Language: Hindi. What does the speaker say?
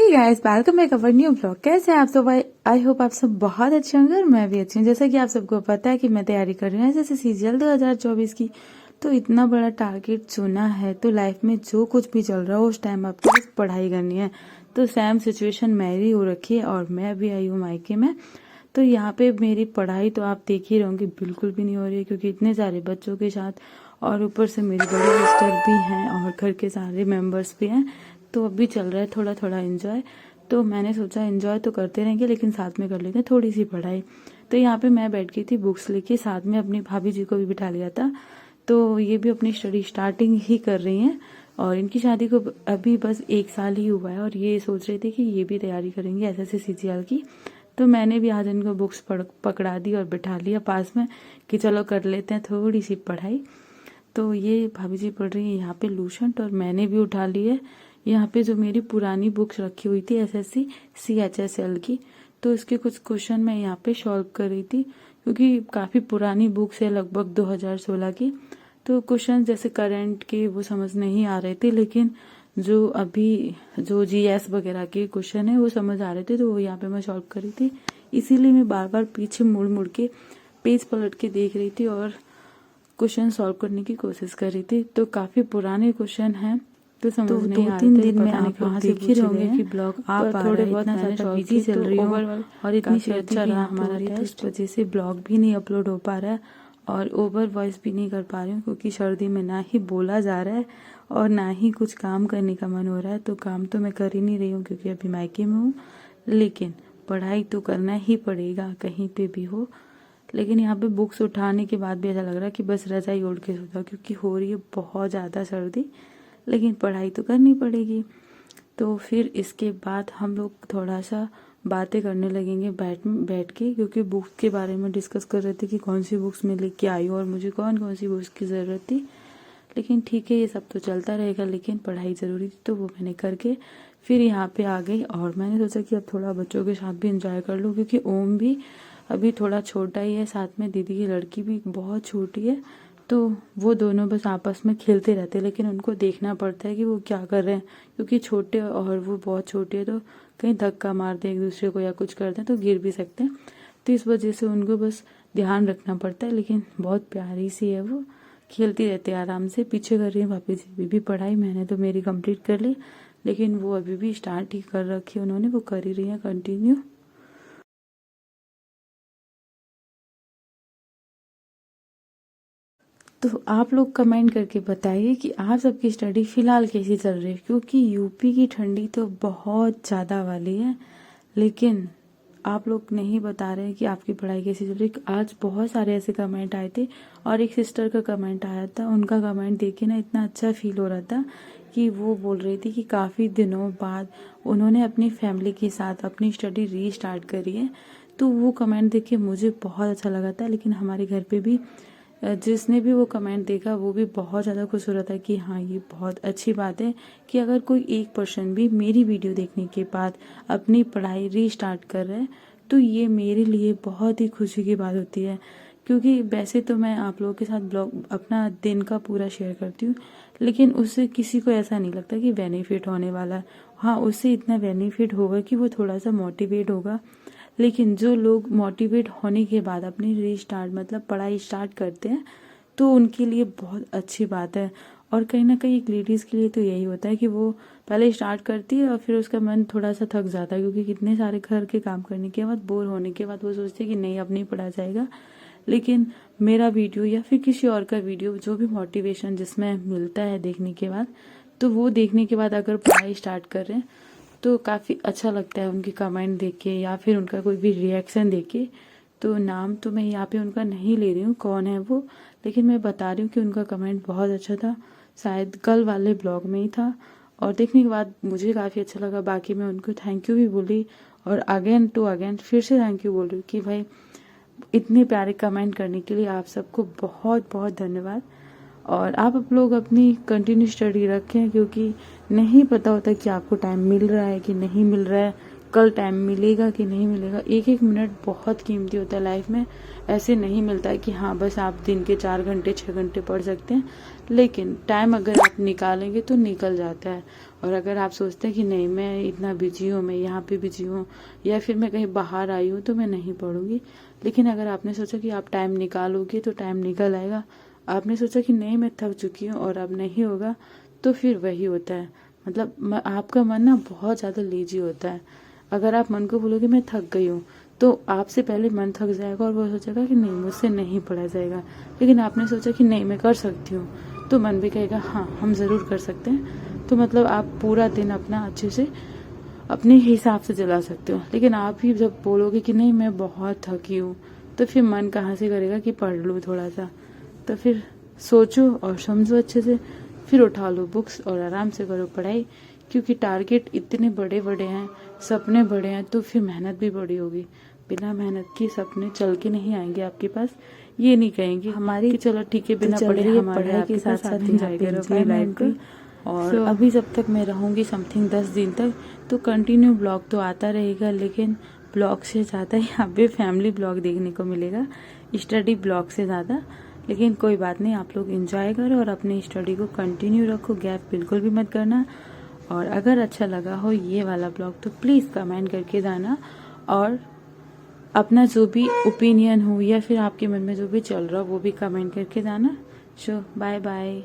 Hey guys, welcome back our new blog. कैसे हैं आप सब? आई होप आप सब बहुत अच्छे होंगे और मैं भी अच्छी हूँ। जैसा कि आप सबको पता है कि मैं तैयारी कर रही हूँ जैसे सीजीएल 2024 की। तो इतना बड़ा टारगेट चुना है तो लाइफ में जो कुछ भी चल रहा है उस टाइम आपको बस पढ़ाई करनी है। तो सेम सिचुएशन मेरी हो रखी है और मैं भी आई हूँ मायके में। तो यहाँ पे मेरी पढ़ाई तो आप देख ही रहोगे बिल्कुल भी नहीं हो रही है, क्योंकि इतने सारे बच्चों के साथ और ऊपर से मेरी बड़ी सिस्टर भी हैं और घर के सारे मेंबर्स भी हैं। तो अभी चल रहा है थोड़ा थोड़ा एंजॉय। तो मैंने सोचा एंजॉय तो करते रहेंगे लेकिन साथ में कर लेते हैं थोड़ी सी पढ़ाई। तो यहाँ पे मैं बैठ गई थी बुक्स लेके, साथ में अपनी भाभी जी को भी बिठा लिया था। तो ये भी अपनी स्टडी स्टार्टिंग ही कर रही हैं और इनकी शादी को अभी बस 1 साल ही हुआ है और ये सोच रहे थे कि ये भी तैयारी करेंगे एसएससी सीजीएल की। तो मैंने भी आज इनको बुक्स पकड़ा दी और बिठा लिया पास में कि चलो कर लेते हैं थोड़ी सी पढ़ाई। तो ये भाभी जी पढ़ रही है यहाँ पे लूसेंट और मैंने भी उठा ली है यहाँ पे जो मेरी पुरानी बुक्स रखी हुई थी एसएससी सीएचएसएल की। तो इसके कुछ क्वेश्चन मैं यहाँ पे सॉल्व कर रही थी क्योंकि काफ़ी पुरानी बुक्स है लगभग 2016 की। तो क्वेश्चन जैसे करंट के वो समझ नहीं आ रहे थे, लेकिन जो अभी जो जीएस वगैरह के क्वेश्चन है वो समझ आ रहे थे। तो वो यहाँ पे मैं सॉल्व कर रही थी, इसीलिए मैं बार बार पीछे मुड़ मुड़ के पेज पलट के देख रही थी और क्वेश्चन सॉल्व करने की कोशिश कर रही थी। तो काफ़ी पुराने क्वेश्चन हैं तो समझ नहीं आ रहे थे। 2-3 दिन में आप वहाँ से देख ही रहोगे कि ब्लॉग आ पा थोड़े बहुत ज्यादा बिजी चल रही हूँ और इतनी सर्दी भी हमारा टेस्ट वजह से ब्लॉग भी नहीं अपलोड हो पा रहा है और ओवर वॉइस भी नहीं कर पा रही हूँ क्योंकि सर्दी में ना ही बोला जा रहा है और ना ही कुछ काम करने का मन हो रहा है। तो काम तो मैं कर ही नहीं रही हूँ क्योंकि अभी मायके में हूँ, लेकिन पढ़ाई तो करना ही पड़ेगा कहीं पे भी हो। लेकिन यहाँ पे बुक्स उठाने के बाद भी ऐसा लग रहा है कि बस रजाई ओढ़ के सो जाओ क्योंकि हो रही है बहुत ज़्यादा सर्दी, लेकिन पढ़ाई तो करनी पड़ेगी। तो फिर इसके बाद हम लोग थोड़ा सा बातें करने लगेंगे बैठ के, क्योंकि बुक्स के बारे में डिस्कस कर रहे थे कि कौन सी बुक्स मैं लेके आई हूँ और मुझे कौन कौन सी बुक्स की ज़रूरत थी। लेकिन ठीक है ये सब तो चलता रहेगा, लेकिन पढ़ाई ज़रूरी थी तो वो मैंने करके फिर यहाँ पे आ गई। और मैंने सोचा कि अब थोड़ा बच्चों के साथ भी इंजॉय कर लूँ क्योंकि ओम भी अभी थोड़ा छोटा ही है, साथ में दीदी की लड़की भी बहुत छोटी है। तो वो दोनों बस आपस में खेलते रहते हैं, लेकिन उनको देखना पड़ता है कि वो क्या कर रहे हैं क्योंकि छोटे और वो बहुत छोटे है। तो कहीं धक्का मारते हैं एक दूसरे को या कुछ करते हैं तो गिर भी सकते हैं। तो इस वजह से उनको बस ध्यान रखना पड़ता है। लेकिन बहुत प्यारी सी है, वो खेलती रहती है आराम से। पीछे कर रही है भाभी जी अभी भी पढ़ाई, मैंने तो मेरी कंप्लीट कर ली लेकिन वो अभी भी स्टार्ट ही कर रखी है उन्होंने, वो कर ही रही है कंटिन्यू। तो आप लोग कमेंट करके बताइए कि आप सबकी स्टडी फ़िलहाल कैसी चल रही है, क्योंकि यूपी की ठंडी तो बहुत ज़्यादा वाली है। लेकिन आप लोग नहीं बता रहे हैं कि आपकी पढ़ाई कैसी चल रही है। आज बहुत सारे ऐसे कमेंट आए थे और एक सिस्टर का कमेंट आया था, उनका कमेंट देख के ना इतना अच्छा फील हो रहा था कि वो बोल रही थी कि काफ़ी दिनों बाद उन्होंने अपनी फैमिली के साथ अपनी स्टडी रीस्टार्ट करी है। तो वो कमेंट देख के मुझे बहुत अच्छा लगा था। लेकिन हमारे घर पे भी जिसने भी वो कमेंट देखा वो भी बहुत ज़्यादा खुश हो रहा था कि हाँ ये बहुत अच्छी बात है कि अगर कोई एक पर्सन भी मेरी वीडियो देखने के बाद अपनी पढ़ाई रीस्टार्ट कर रहा है तो ये मेरे लिए बहुत ही खुशी की बात होती है। क्योंकि वैसे तो मैं आप लोगों के साथ ब्लॉग अपना दिन का पूरा शेयर करती हूँ, लेकिन उससे किसी को ऐसा नहीं लगता कि बेनिफिट होने वाला है। हाँ, उससे इतना बेनिफिट होगा कि वो थोड़ा सा मोटिवेट होगा, लेकिन जो लोग मोटिवेट होने के बाद अपनी रीस्टार्ट मतलब पढ़ाई स्टार्ट करते हैं तो उनके लिए बहुत अच्छी बात है। और कहीं ना कहीं एक लेडीज़ के लिए तो यही होता है कि वो पहले स्टार्ट करती है और फिर उसका मन थोड़ा सा थक जाता है क्योंकि कितने सारे घर के काम करने के बाद बोर होने के बाद वो सोचते हैं कि नहीं अब नहीं पढ़ा जाएगा। लेकिन मेरा वीडियो या फिर किसी और का वीडियो जो भी मोटिवेशन जिसमें मिलता है देखने के बाद, तो वो देखने के बाद अगर पढ़ाई स्टार्ट कर रहे हैं तो काफ़ी अच्छा लगता है उनके कमेंट देख के या फिर उनका कोई भी रिएक्शन देख के। तो नाम तो मैं यहाँ पे उनका नहीं ले रही हूँ कौन है वो, लेकिन मैं बता रही हूँ कि उनका कमेंट बहुत अच्छा था, शायद कल वाले ब्लॉग में ही था और देखने के बाद मुझे काफ़ी अच्छा लगा। बाकी मैं उनको थैंक यू भी बोली और अगेन टू अगेन फिर से थैंक यू बोल रही हूँ कि भाई इतने प्यारे कमेंट करने के लिए आप सबको बहुत बहुत धन्यवाद। और आप लोग अपनी कंटिन्यू स्टडी रखें क्योंकि नहीं पता होता कि आपको टाइम मिल रहा है कि नहीं मिल रहा है, कल टाइम मिलेगा कि नहीं मिलेगा। एक एक मिनट बहुत कीमती होता है लाइफ में, ऐसे नहीं मिलता है कि हाँ बस आप दिन के 4 घंटे 6 घंटे पढ़ सकते हैं। लेकिन टाइम अगर आप निकालेंगे तो निकल जाता है। और अगर आप सोचते हैं कि नहीं मैं इतना बिजी हूँ, मैं यहाँ पे बिजी हूँ, या फिर मैं कहीं बाहर आई हूँ तो मैं नहीं पढ़ूंगी, लेकिन अगर आपने सोचा कि आप टाइम निकालोगे तो टाइम निकल आएगा। आपने सोचा कि नहीं मैं थक चुकी हूँ और अब नहीं होगा, तो फिर वही होता है। मतलब आपका मन ना बहुत ज़्यादा लेजी होता है। अगर आप मन को बोलोगे मैं थक गई हूँ, तो आपसे पहले मन थक जाएगा और वो सोचेगा कि नहीं मुझसे नहीं पढ़ा जाएगा। लेकिन आपने सोचा कि नहीं मैं कर सकती हूँ, तो मन भी कहेगा हाँ हम ज़रूर कर सकते हैं। तो मतलब आप पूरा दिन अपना अच्छे से अपने हिसाब से चला सकते हो। लेकिन आप ही जब बोलोगे कि नहीं मैं बहुत थकी हूँ, तो फिर मन कहाँ से करेगा कि पढ़ लूँ थोड़ा सा। तो फिर सोचो और समझो अच्छे से, फिर उठा लो बुक्स और आराम से करो पढ़ाई। क्योंकि टारगेट इतने बड़े बड़े हैं, सपने बड़े हैं, तो फिर मेहनत भी बड़ी होगी। बिना मेहनत के सपने चल के नहीं आएंगे आपके पास। ये नहीं कहेंगे हमारी कि चलो ठीक है बिना पढ़े हमारे पढ़ाई के साथ साथ एंजॉय करो अपनी लाइफ को। और अभी जब तक मैं रहूँगी समथिंग 10 दिन तक, तो कंटिन्यू ब्लॉग तो आता रहेगा, लेकिन ब्लॉग से ज़्यादा यहाँ पे फैमिली ब्लॉग देखने को मिलेगा, स्टडी ब्लॉग से ज़्यादा। लेकिन कोई बात नहीं, आप लोग एंजॉय करो और अपनी स्टडी को कंटिन्यू रखो, गैप बिल्कुल भी मत करना। और अगर अच्छा लगा हो ये वाला ब्लॉग तो प्लीज़ कमेंट करके जाना, और अपना जो भी ओपिनियन हो या फिर आपके मन में जो भी चल रहा हो वो भी कमेंट करके जाना। सो बाय बाय।